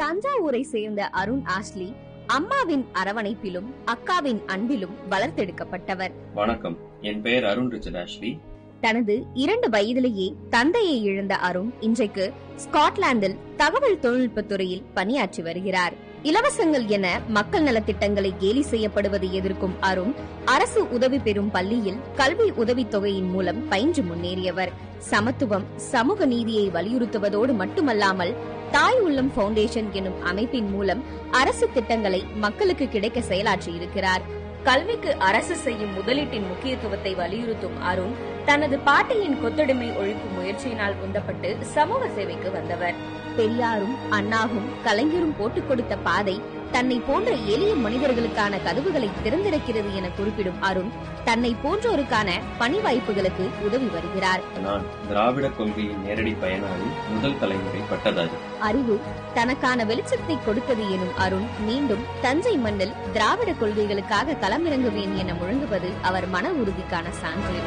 தஞ்சாவூரை சேர்ந்த அருண் ஆஷ்லி அம்மாவின் அரவணைப்பிலும் அக்காவின் அன்பிலும் வளர்த்தெடுக்கப்பட்டவர். வணக்கம், என் பெயர் அருண் ரிச்சர்ட் ஆஷ்லி. தனது 2 வயதிலேயே தந்தையை இழந்த அருண் இன்றைக்கு ஸ்காட்லாந்தில் தகவல் தொழில்நுட்பத் துறையில் பணியாற்றி வருகிறார். இலவசங்கள் என மக்கள் நலத்திட்டங்களை கேலி செய்யப்படுவதை எதிர்க்கும் அருண் அரசு உதவி பெறும் பள்ளியில் கல்வி உதவித்தொகையின் மூலம் பயின்று முன்னேறியவர். சமத்துவம், சமூக நீதியை வலியுறுத்துவதோடு மட்டுமல்லாமல் தாய் உள்ளம் பவுண்டேஷன் எனும் அமைப்பின் மூலம் அரசு திட்டங்களை மக்களுக்கு கிடைக்க செயலாற்றி இருக்கிறார். கல்விக்கு அரசு செய்யும் முதலீட்டின் முக்கியத்துவத்தை வலியுறுத்தும் அருண் தனது பாட்டியின் கொத்தடிமை ஒழிப்பு முயற்சியினால் உந்தப்பட்டு சமூக சேவைக்கு வந்தவர். பெரியாரும் அண்ணாவும் கலைஞரும் போட்டுக் கொடுத்த பாதை தன்னை போன்ற எளிய மனிதர்களுக்கான கதவுகளை திறந்திருக்கிறது என குறிப்பிடும் அருண் தன்னை போன்றோருக்கான பணி வாய்ப்புகளுக்கு உதவி வருகிறார். நான் திராவிட கொள்கையின் நேரடி பயனாளி, முதல் தலைமுறை பட்டதாரி. அறிவு தனக்கான வெளிச்சத்தை கொடுத்தது எனும் அருண் மீண்டும் தஞ்சை மண்ணில் திராவிட கொள்கைகளுக்காக களமிறங்குவேன் என முழங்குவது அவர் மன உறுதிக்கான சான்று.